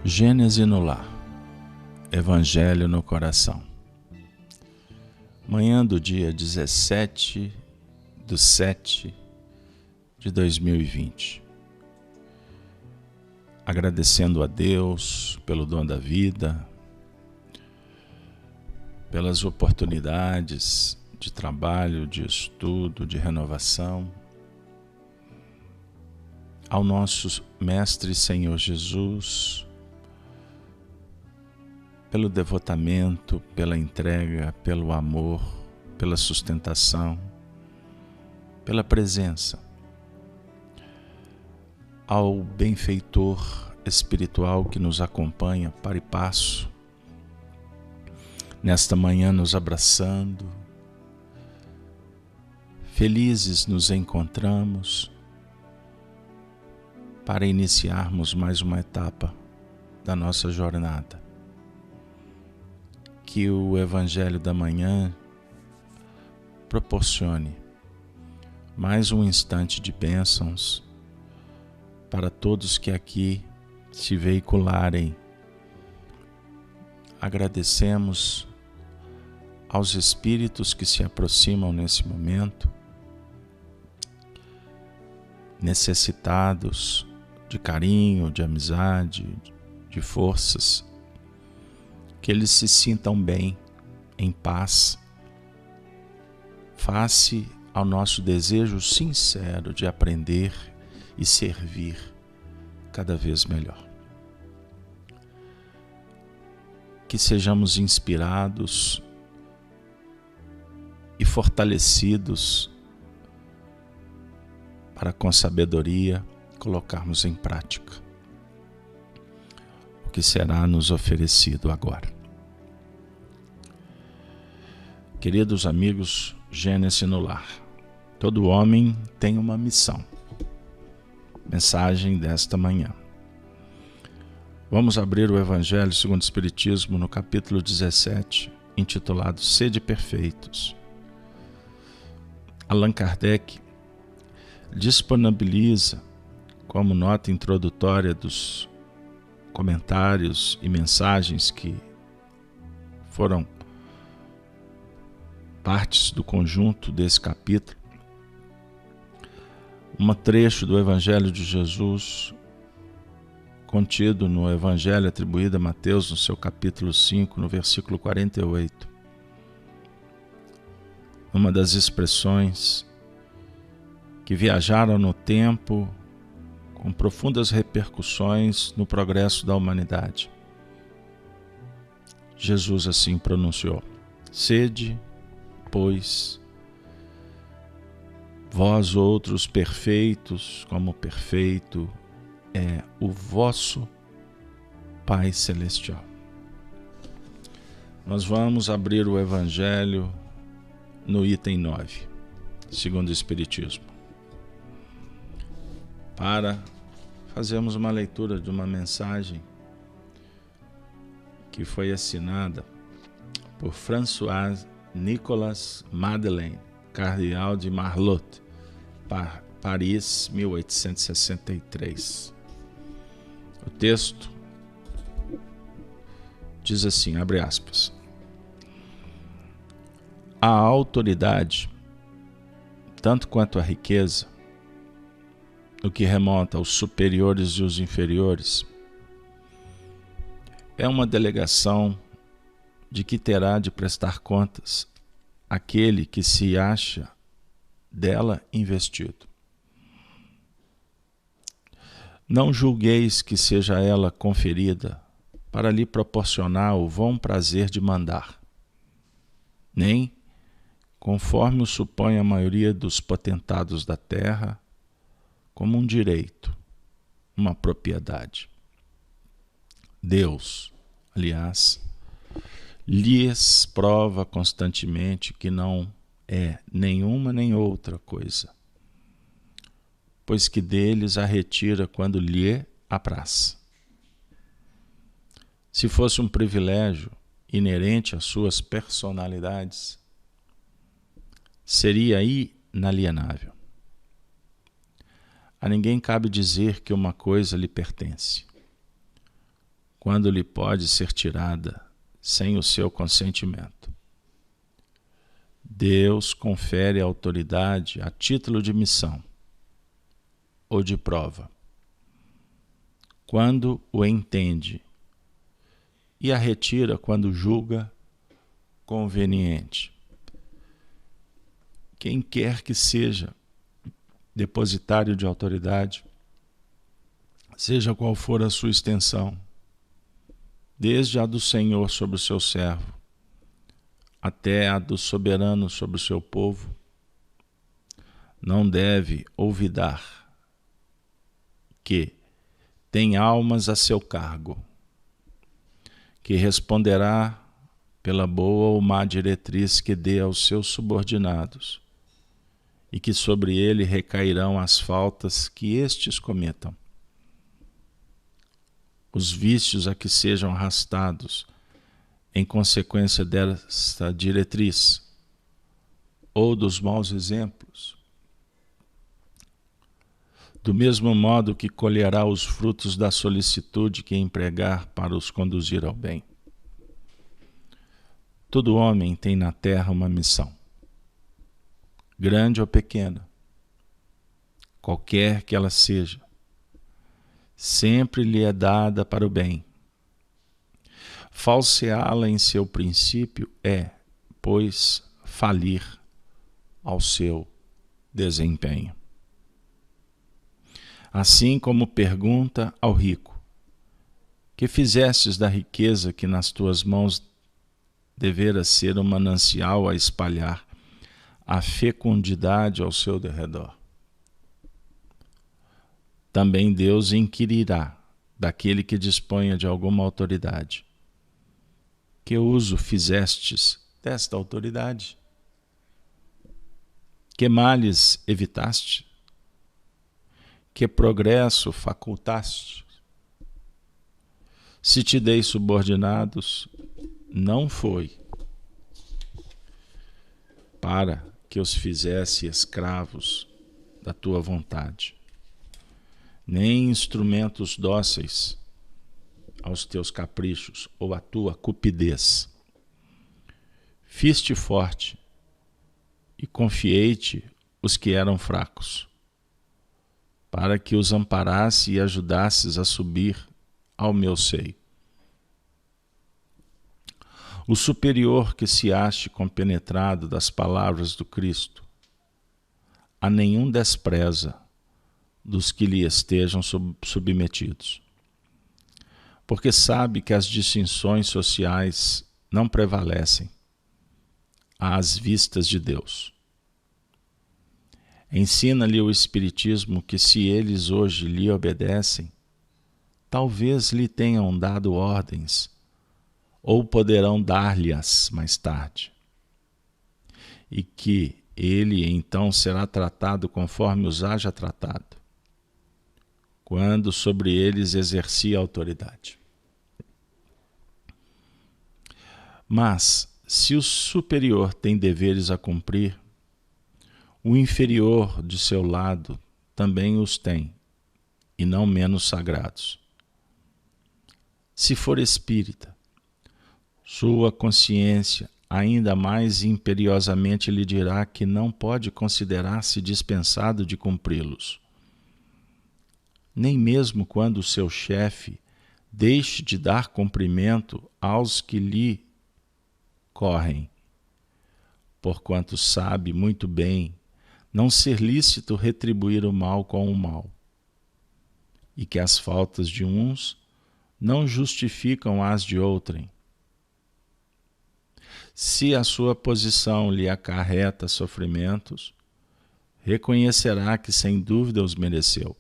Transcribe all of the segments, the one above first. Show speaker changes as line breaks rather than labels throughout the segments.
Gênese no lar, Evangelho no coração. Manhã do dia 17/7/2020. Agradecendo a Deus pelo dom da vida, pelas oportunidades de trabalho, de estudo, de renovação, ao nosso Mestre Senhor Jesus, pelo devotamento, pela entrega, pelo amor, pela sustentação, pela presença, ao benfeitor espiritual que nos acompanha para e passo, nesta manhã nos abraçando, felizes nos encontramos para iniciarmos mais uma etapa da nossa jornada. Que o Evangelho da manhã proporcione mais um instante de bênçãos para todos que aqui se veicularem. Agradecemos aos espíritos que se aproximam nesse momento, necessitados de carinho, de amizade, de forças, que eles se sintam bem, em paz, face ao nosso desejo sincero de aprender e servir cada vez melhor. Que sejamos inspirados e fortalecidos para, com sabedoria, colocarmos em prática o que será nos oferecido agora. Queridos amigos, Gênese no lar. Todo homem tem uma missão. Mensagem desta manhã. Vamos abrir o Evangelho segundo o Espiritismo no capítulo 17, intitulado Sede Perfeitos. Allan Kardec disponibiliza, como nota introdutória dos comentários e mensagens que foram partes do conjunto desse capítulo, um trecho do Evangelho de Jesus contido no Evangelho atribuído a Mateus, no seu capítulo 5, no versículo 48. Uma das expressões que viajaram no tempo com profundas repercussões no progresso da humanidade. Jesus assim pronunciou: Sede, pois, vós outros perfeitos, como perfeito é o vosso Pai Celestial. Nós vamos abrir o Evangelho no item 9, segundo o Espiritismo, para fazermos uma leitura de uma mensagem que foi assinada por François Nicolas Madeleine, cardeal de Marlot, Paris, 1863. O texto diz assim, abre aspas: a autoridade, tanto quanto a riqueza, no que remonta aos superiores e os inferiores, é uma delegação de que terá de prestar contas aquele que se acha dela investido. Não julgueis que seja ela conferida para lhe proporcionar o vão prazer de mandar, nem, conforme o supõe a maioria dos potentados da terra, como um direito, uma propriedade. Deus, aliás, lhes prova constantemente que não é nenhuma nem outra coisa, pois que deles a retira quando lhe apraz. Se fosse um privilégio inerente às suas personalidades, seria inalienável. A ninguém cabe dizer que uma coisa lhe pertence, quando lhe pode ser tirada sem o seu consentimento. Deus confere autoridade a título de missão ou de prova, quando o entende, e a retira quando julga conveniente. Quem quer que seja depositário de autoridade, seja qual for a sua extensão, desde a do Senhor sobre o seu servo, até a do soberano sobre o seu povo, não deve olvidar que tem almas a seu cargo, que responderá pela boa ou má diretriz que dê aos seus subordinados, e que sobre ele recairão as faltas que estes cometam, os vícios a que sejam arrastados em consequência desta diretriz, ou dos maus exemplos, do mesmo modo que colherá os frutos da solicitude que empregar para os conduzir ao bem. Todo homem tem na terra uma missão, grande ou pequena, qualquer que ela seja, sempre lhe é dada para o bem. Falseá-la em seu princípio é, pois, falir ao seu desempenho. Assim como pergunta ao rico: que fizestes da riqueza que nas tuas mãos devera ser um manancial a espalhar a fecundidade ao seu derredor? Também Deus inquirirá daquele que disponha de alguma autoridade: que uso fizestes desta autoridade? Que males evitaste? Que progresso facultaste? Se te dei subordinados, não foi para que os fizesse escravos da tua vontade, nem instrumentos dóceis aos teus caprichos ou à tua cupidez. Fiz-te forte e confiei-te os que eram fracos, para que os amparasse e ajudasses a subir ao meu seio. O superior que se ache compenetrado das palavras do Cristo, a nenhum despreza dos que lhe estejam submetidos, porque sabe que as distinções sociais não prevalecem às vistas de Deus. Ensina-lhe o Espiritismo que, se eles hoje lhe obedecem, talvez lhe tenham dado ordens, ou poderão dar-lhe-as mais tarde, e que ele então será tratado conforme os haja tratado, quando sobre eles exercia autoridade. Mas, se o superior tem deveres a cumprir, o inferior de seu lado também os tem, e não menos sagrados. Se for espírita, sua consciência ainda mais imperiosamente lhe dirá que não pode considerar-se dispensado de cumpri-los, nem mesmo quando o seu chefe deixe de dar cumprimento aos que lhe correm, porquanto sabe muito bem não ser lícito retribuir o mal com o mal, e que as faltas de uns não justificam as de outrem. Se a sua posição lhe acarreta sofrimentos, reconhecerá que sem dúvida os mereceu,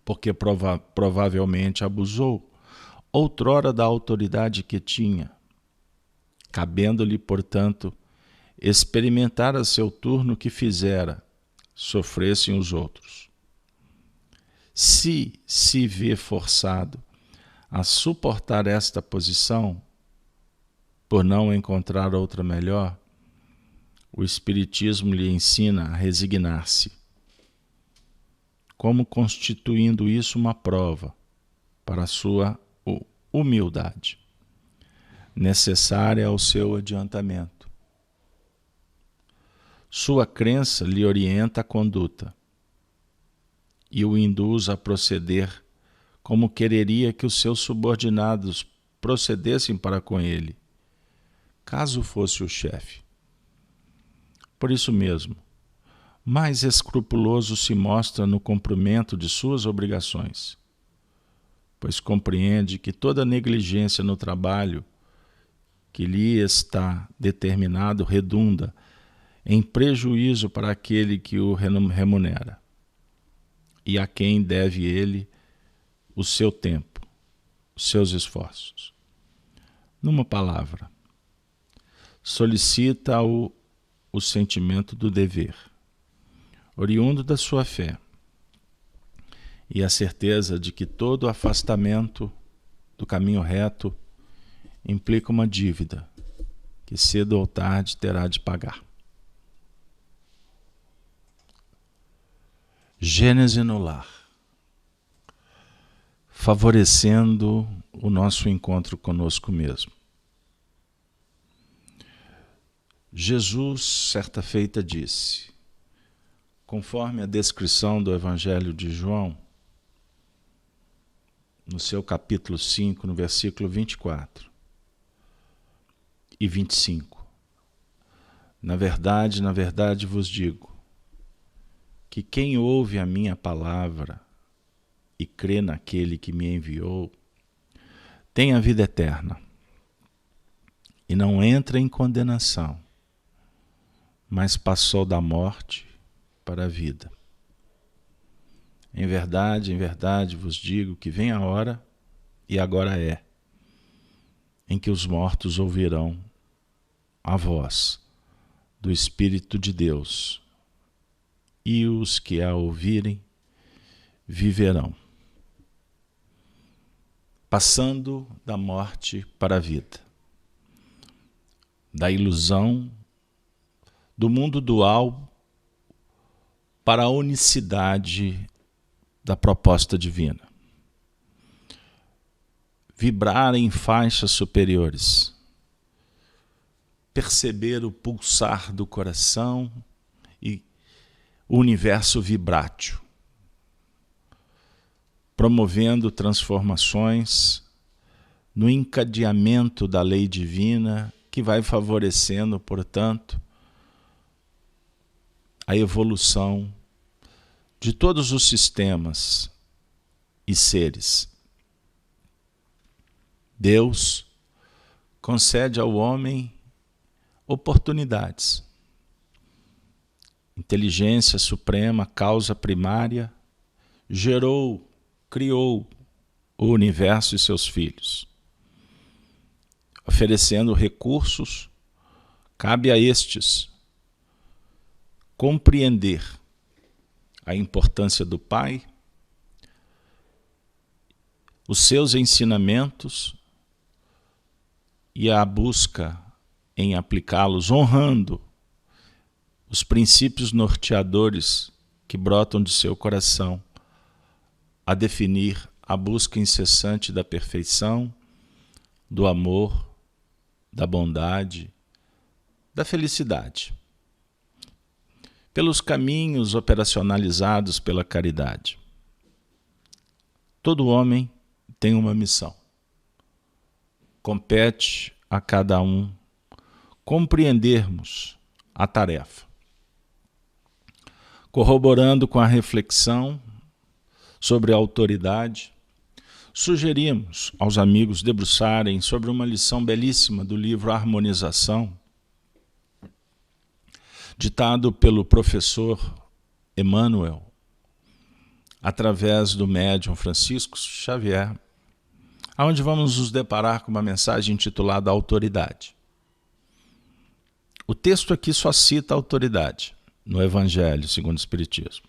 porque provavelmente abusou outrora da autoridade que tinha, cabendo-lhe, portanto, experimentar a seu turno que fizera, sofressem os outros. Se vê forçado a suportar esta posição, por não encontrar outra melhor, o Espiritismo lhe ensina a resignar-se, como constituindo isso uma prova, para a sua humildade, necessária ao seu adiantamento. Sua crença lhe orienta a conduta e o induz a proceder como quereria que os seus subordinados procedessem para com ele, caso fosse o chefe. Por isso mesmo, mais escrupuloso se mostra no cumprimento de suas obrigações, pois compreende que toda negligência no trabalho que lhe está determinado redunda em prejuízo para aquele que o remunera e a quem deve ele o seu tempo, os seus esforços. Numa palavra, solicita-o o sentimento do dever, oriundo da sua fé, e a certeza de que todo afastamento do caminho reto implica uma dívida que cedo ou tarde terá de pagar. Gênese no lar, favorecendo o nosso encontro conosco mesmo. Jesus, certa feita, disse, conforme a descrição do Evangelho de João, no seu capítulo 5, no versículo 24 e 25. Na verdade vos digo, que quem ouve a minha palavra e crê naquele que me enviou, tem a vida eterna e não entra em condenação, mas passou da morte para a vida. Em verdade vos digo que vem a hora, e agora é, em que os mortos ouvirão a voz do Espírito de Deus, e os que a ouvirem viverão, passando da morte para a vida, da ilusão do mundo dual para a unicidade da proposta divina. Vibrar em faixas superiores, perceber o pulsar do coração e o universo vibrátil, promovendo transformações no encadeamento da lei divina que vai favorecendo, portanto, a evolução de todos os sistemas e seres. Deus concede ao homem oportunidades. Inteligência suprema, causa primária, criou o universo e seus filhos. Oferecendo recursos, cabe a estes compreender a importância do Pai, os seus ensinamentos e a busca em aplicá-los, honrando os princípios norteadores que brotam de seu coração, a definir a busca incessante da perfeição, do amor, da bondade, da felicidade, pelos caminhos operacionalizados pela caridade. Todo homem tem uma missão. Compete a cada um compreendermos a tarefa, corroborando com a reflexão sobre a autoridade. Sugerimos aos amigos debruçarem sobre uma lição belíssima do livro Harmonização, ditado pelo professor Emmanuel, através do médium Francisco Xavier, onde vamos nos deparar com uma mensagem intitulada Autoridade. O texto aqui só cita a autoridade no Evangelho segundo o Espiritismo.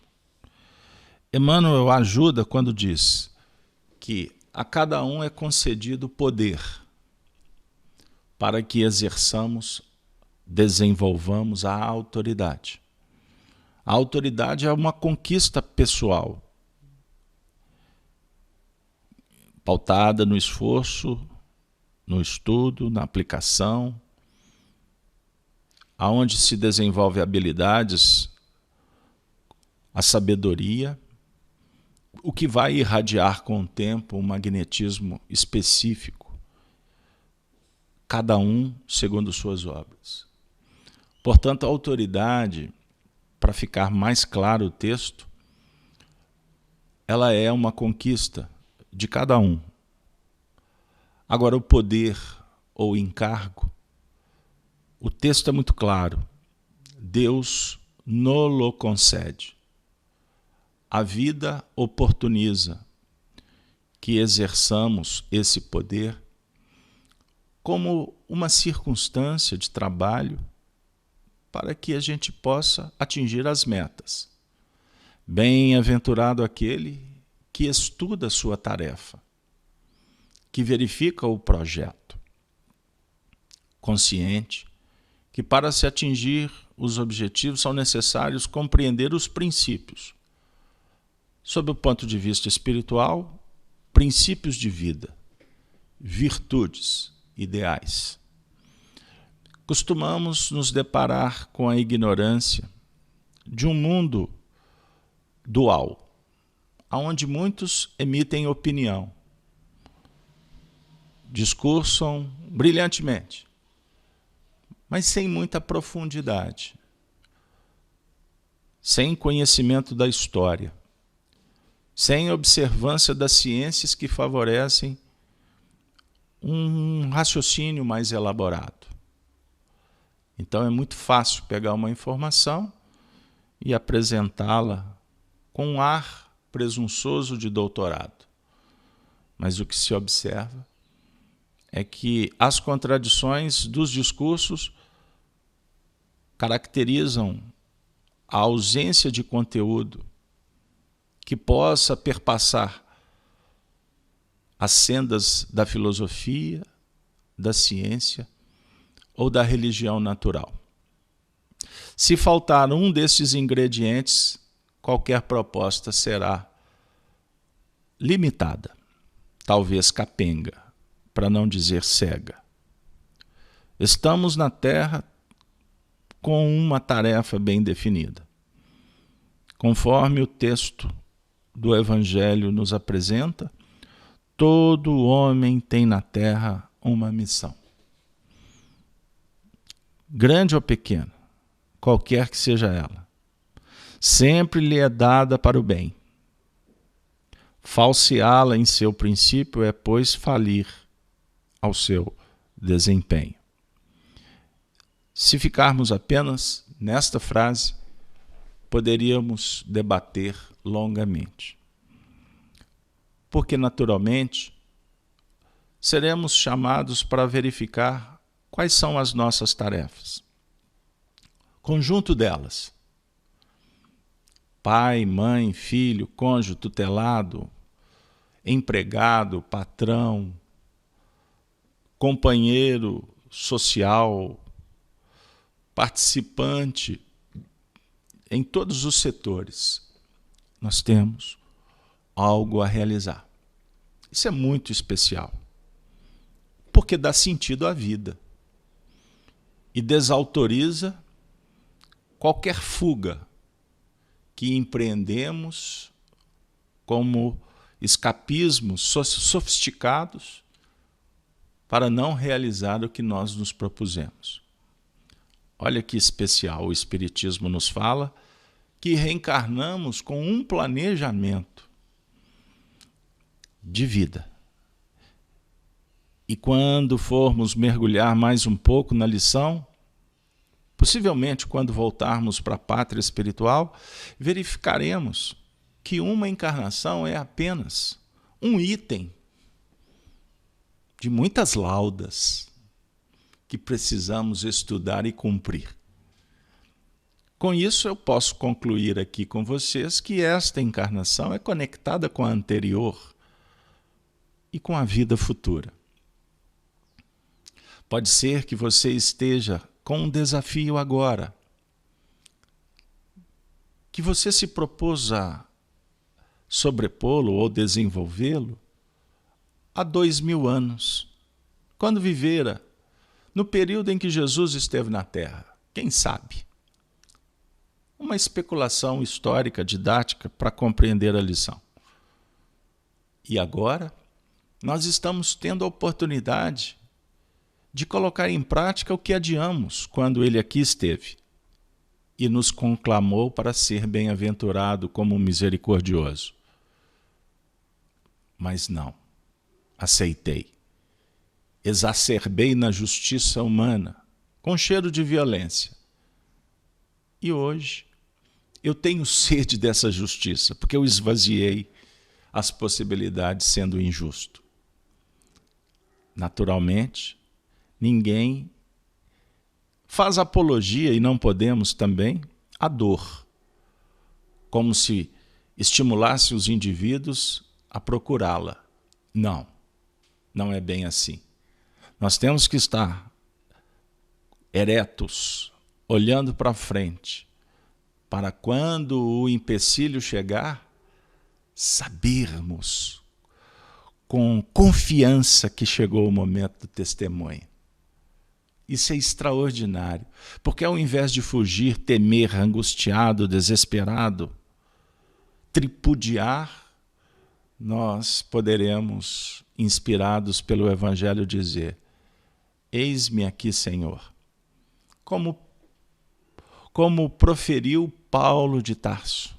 Emmanuel ajuda quando diz que a cada um é concedido poder para que desenvolvamos a autoridade. A autoridade é uma conquista pessoal. pautada no esforço, no estudo, na aplicação, aonde se desenvolve habilidades, a sabedoria, o que vai irradiar com o tempo um magnetismo específico, cada um segundo suas obras. Portanto, a autoridade, para ficar mais claro o texto, ela é uma conquista de cada um. Agora, o poder ou encargo, o texto é muito claro. Deus nolo concede. A vida oportuniza que exerçamos esse poder como uma circunstância de trabalho para que a gente possa atingir as metas. Bem-aventurado aquele que estuda a sua tarefa, que verifica o projeto, consciente que para se atingir os objetivos são necessários compreender os princípios. Sob o ponto de vista espiritual, princípios de vida, virtudes, ideais. Costumamos nos deparar com a ignorância de um mundo dual, onde muitos emitem opinião, discursam brilhantemente, mas sem muita profundidade, sem conhecimento da história, sem observância das ciências que favorecem um raciocínio mais elaborado. Então é muito fácil pegar uma informação e apresentá-la com um ar presunçoso de doutorado. Mas o que se observa é que as contradições dos discursos caracterizam a ausência de conteúdo que possa perpassar as sendas da filosofia, da ciência ou da religião natural. Se faltar um desses ingredientes, qualquer proposta será limitada, talvez capenga, para não dizer cega. Estamos na Terra com uma tarefa bem definida. Conforme o texto do Evangelho nos apresenta, todo homem tem na Terra uma missão. Grande ou pequena, qualquer que seja ela, sempre lhe é dada para o bem. Falseá-la em seu princípio é, pois, falir ao seu desempenho. Se ficarmos apenas nesta frase, poderíamos debater longamente. Porque, naturalmente, seremos chamados para verificar quais são as nossas tarefas. Conjunto delas: pai, mãe, filho, cônjuge, tutelado, empregado, patrão, companheiro social, participante, em todos os setores, nós temos algo a realizar. Isso é muito especial, porque dá sentido à vida e desautoriza qualquer fuga que empreendemos como escapismos sofisticados para não realizar o que nós nos propusemos. Olha que especial, o Espiritismo nos fala que reencarnamos com um planejamento de vida. E quando formos mergulhar mais um pouco na lição, possivelmente quando voltarmos para a pátria espiritual, verificaremos que uma encarnação é apenas um item de muitas laudas que precisamos estudar e cumprir. Com isso, eu posso concluir aqui com vocês que esta encarnação é conectada com a anterior e com a vida futura. Pode ser que você esteja com um desafio agora, que você se propôs a sobrepô-lo ou desenvolvê-lo há 2000 anos, quando vivera, no período em que Jesus esteve na Terra. Quem sabe? Uma especulação histórica, didática, para compreender a lição. E agora, nós estamos tendo a oportunidade de colocar em prática o que adiamos quando ele aqui esteve e nos conclamou para ser bem-aventurado como misericordioso. Mas não, aceitei. Exacerbei na justiça humana, com cheiro de violência. E hoje eu tenho sede dessa justiça, porque eu esvaziei as possibilidades sendo injusto. Naturalmente, ninguém faz apologia, e não podemos também, à dor, como se estimulasse os indivíduos a procurá-la. Não, não é bem assim. Nós temos que estar eretos, olhando para frente, para quando o empecilho chegar, sabermos com confiança que chegou o momento do testemunho. Isso é extraordinário, porque ao invés de fugir, temer, angustiado, desesperado, tripudiar, nós poderemos, inspirados pelo Evangelho, dizer: eis-me aqui, Senhor. Como proferiu Paulo de Tarso,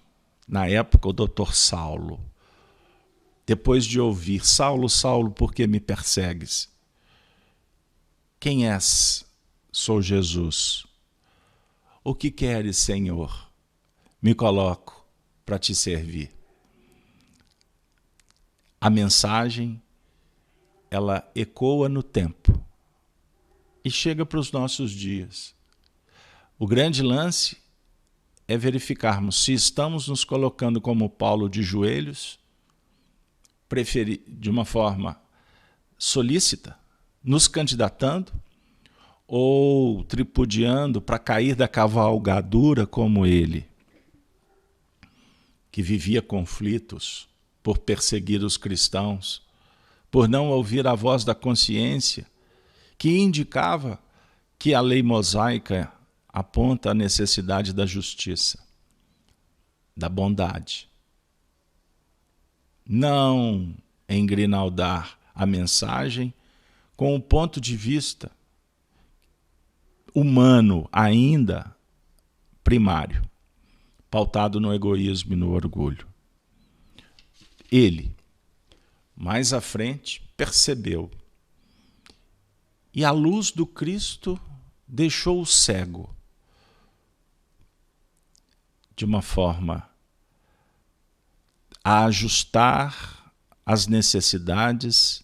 na época o doutor Saulo, depois de ouvir: Saulo, Saulo, por que me persegues? Quem és? Sou Jesus. O que queres, Senhor? Me coloco para te servir. A mensagem, ela ecoa no tempo e chega para os nossos dias. O grande lance é verificarmos se estamos nos colocando como Paulo de joelhos, de uma forma solícita, nos candidatando, ou tripudiando para cair da cavalgadura como ele, que vivia conflitos por perseguir os cristãos, por não ouvir a voz da consciência, que indicava que a lei mosaica aponta a necessidade da justiça, da bondade. Não engrinaldar a mensagem com o ponto de vista humano ainda primário, pautado no egoísmo e no orgulho. Ele, mais à frente, percebeu. E a luz do Cristo deixou o cego, de uma forma a ajustar as necessidades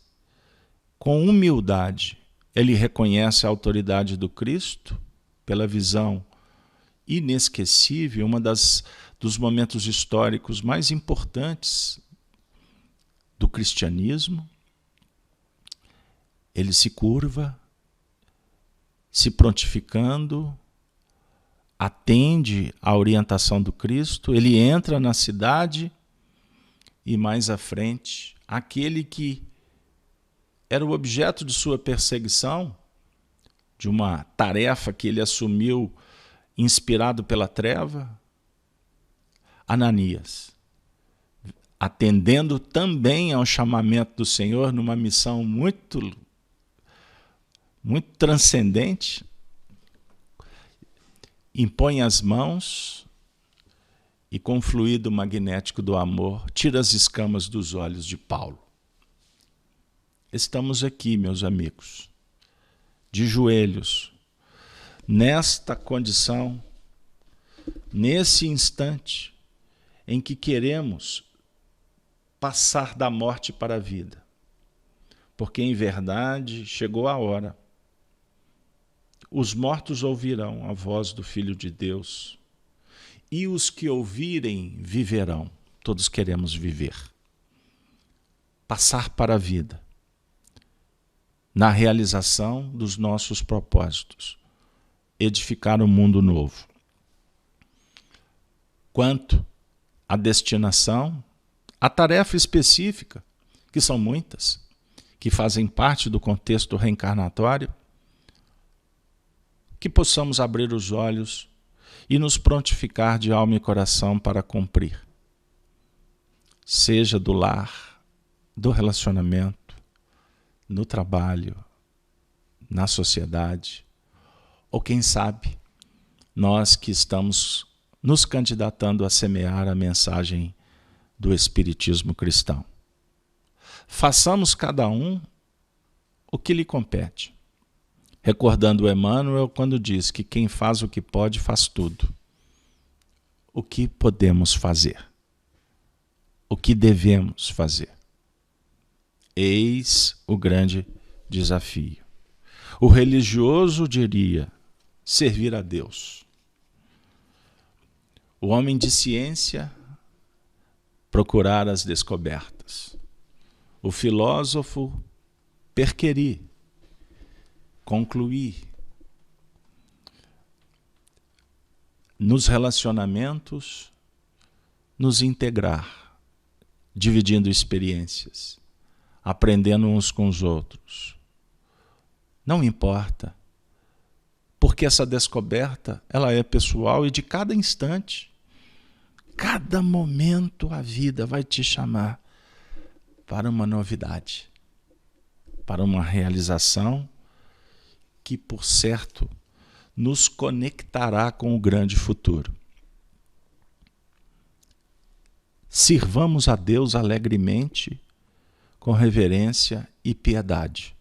com humildade. Ele reconhece a autoridade do Cristo pela visão inesquecível, uma dos momentos históricos mais importantes do cristianismo. Ele se curva, se prontificando, atende à orientação do Cristo, ele entra na cidade e mais à frente, aquele que era o objeto de sua perseguição, de uma tarefa que ele assumiu inspirado pela treva, Ananias, atendendo também ao chamamento do Senhor numa missão muito transcendente, impõe as mãos e, com o fluido magnético do amor, tira as escamas dos olhos de Paulo. Estamos aqui, meus amigos, de joelhos, nesta condição, nesse instante em que queremos passar da morte para a vida, porque em verdade chegou a hora. Os mortos ouvirão a voz do Filho de Deus, e os que ouvirem viverão. Todos queremos viver. Passar para a vida, na realização dos nossos propósitos, edificar um mundo novo. Quanto à destinação, a tarefa específica, que são muitas, que fazem parte do contexto reencarnatório, que possamos abrir os olhos e nos prontificar de alma e coração para cumprir. Seja do lar, do relacionamento, no trabalho, na sociedade, ou quem sabe, nós que estamos nos candidatando a semear a mensagem do Espiritismo cristão. Façamos cada um o que lhe compete. Recordando Emmanuel quando diz que quem faz o que pode faz tudo. O que podemos fazer? O que devemos fazer? Eis o grande desafio. O religioso diria servir a Deus. O homem de ciência procurar as descobertas. O filósofo perquirir, concluir. Nos relacionamentos, nos integrar, dividindo experiências, aprendendo uns com os outros. Não importa, porque essa descoberta ela é pessoal e de cada instante, cada momento a vida vai te chamar para uma novidade, para uma realização que, por certo, nos conectará com o grande futuro. Sirvamos a Deus alegremente, com reverência e piedade.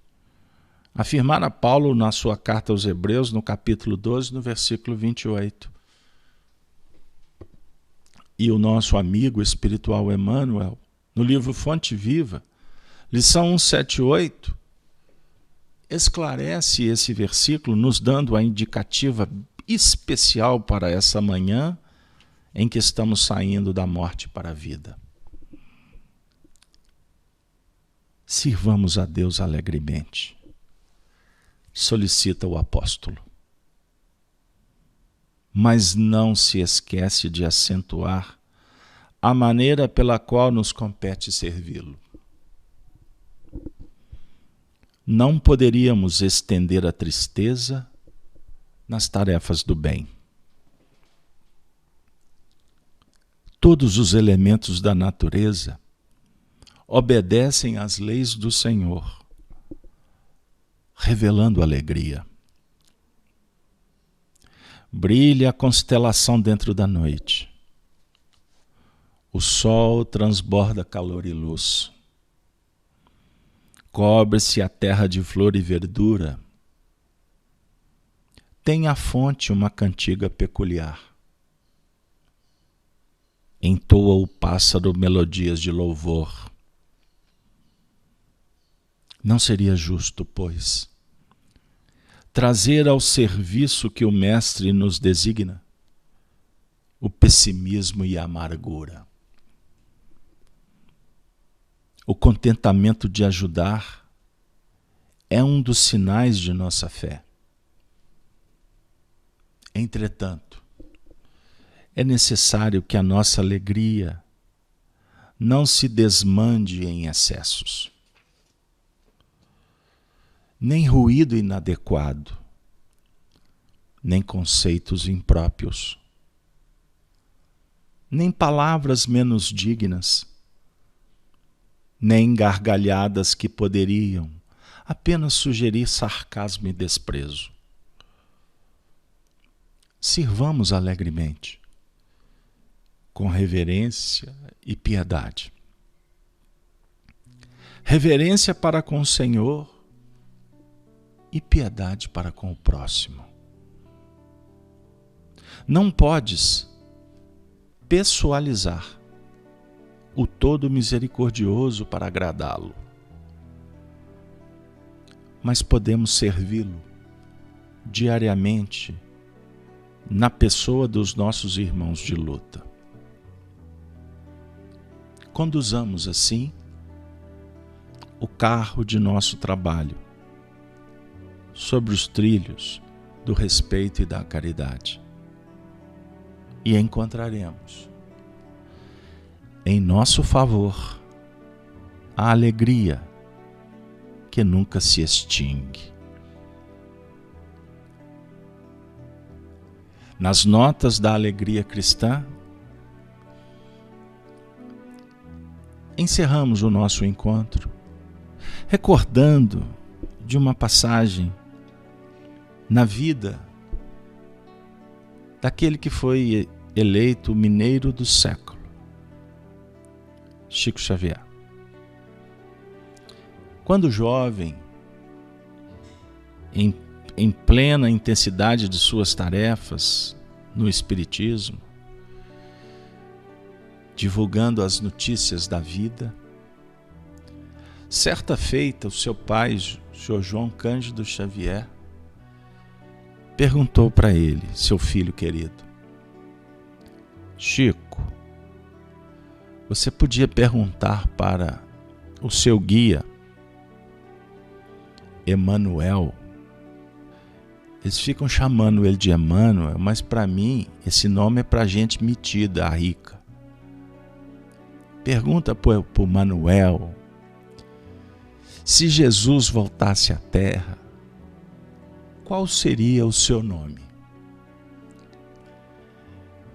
Afirmara Paulo na sua carta aos Hebreus, no capítulo 12, no versículo 28. E o nosso amigo espiritual Emmanuel, no livro Fonte Viva, lição 178, esclarece esse versículo, nos dando a indicativa especial para essa manhã em que estamos saindo da morte para a vida. Sirvamos a Deus alegremente, solicita o apóstolo. Mas não se esquece de acentuar a maneira pela qual nos compete servi-lo. Não poderíamos estender a tristeza nas tarefas do bem. Todos os elementos da natureza obedecem às leis do Senhor, revelando alegria. Brilha a constelação dentro da noite. O sol transborda calor e luz. Cobre-se a terra de flor e verdura. Tem a fonte uma cantiga peculiar. Entoa o pássaro melodias de louvor. Não seria justo, pois, trazer ao serviço que o Mestre nos designa o pessimismo e a amargura. O contentamento de ajudar é um dos sinais de nossa fé. Entretanto, é necessário que a nossa alegria não se desmande em excessos, nem ruído inadequado, nem conceitos impróprios, nem palavras menos dignas, nem gargalhadas que poderiam apenas sugerir sarcasmo e desprezo. Sirvamos alegremente, com reverência e piedade. Reverência para com o Senhor e piedade para com o próximo. Não podes pessoalizar o todo misericordioso para agradá-lo, mas podemos servi-lo diariamente na pessoa dos nossos irmãos de luta. Conduzamos assim o carro de nosso trabalho sobre os trilhos do respeito e da caridade. E encontraremos em nosso favor a alegria que nunca se extingue. Nas notas da alegria cristã, encerramos o nosso encontro recordando de uma passagem na vida daquele que foi eleito o mineiro do século, Chico Xavier. Quando jovem, em plena intensidade de suas tarefas no Espiritismo, divulgando as notícias da vida, certa feita, o seu pai, Sr. João Cândido Xavier, perguntou para ele, seu filho querido: Chico, você podia perguntar para o seu guia, Emanuel? Eles ficam chamando ele de Emmanuel, mas para mim esse nome é para gente metida, rica. Pergunta para o Manuel, se Jesus voltasse à Terra, qual seria o seu nome?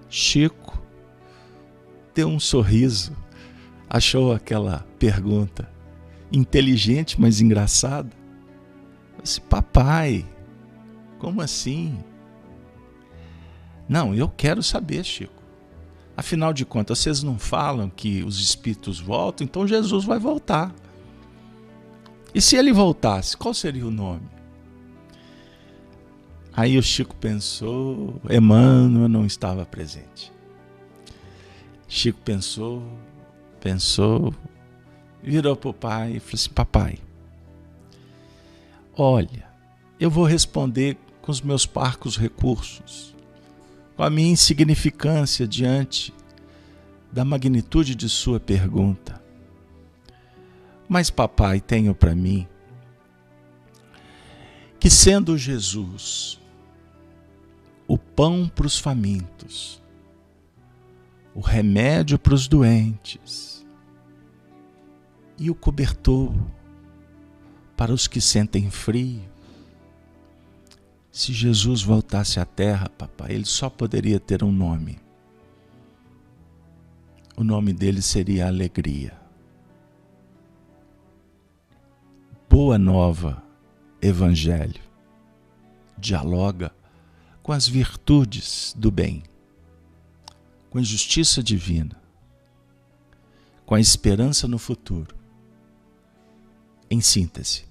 Chico deu um sorriso, achou aquela pergunta inteligente, mas engraçada. Disse: papai, como assim? Não, eu quero saber, Chico. Afinal de contas, vocês não falam que os espíritos voltam, então Jesus vai voltar. E se ele voltasse, qual seria o nome? Aí o Chico pensou, Emmanuel não estava presente. Chico pensou, virou para o pai e falou assim: papai, olha, eu vou responder com os meus parcos recursos, com a minha insignificância diante da magnitude de sua pergunta. Mas, papai, tenho para mim que, sendo Jesus o pão para os famintos, o remédio para os doentes e o cobertor para os que sentem frio, se Jesus voltasse à Terra, papai, ele só poderia ter um nome. O nome dele seria Alegria. Boa Nova Evangelho dialoga com as virtudes do bem, com a justiça divina, com a esperança no futuro. Em síntese,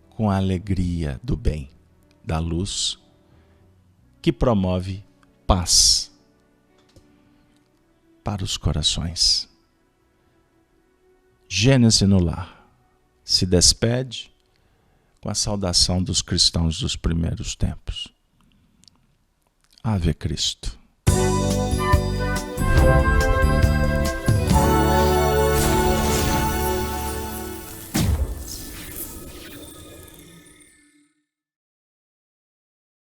com a alegria do bem, da luz, que promove paz para os corações. Gênese no Lar se despede com a saudação dos cristãos dos primeiros tempos. Ave Cristo.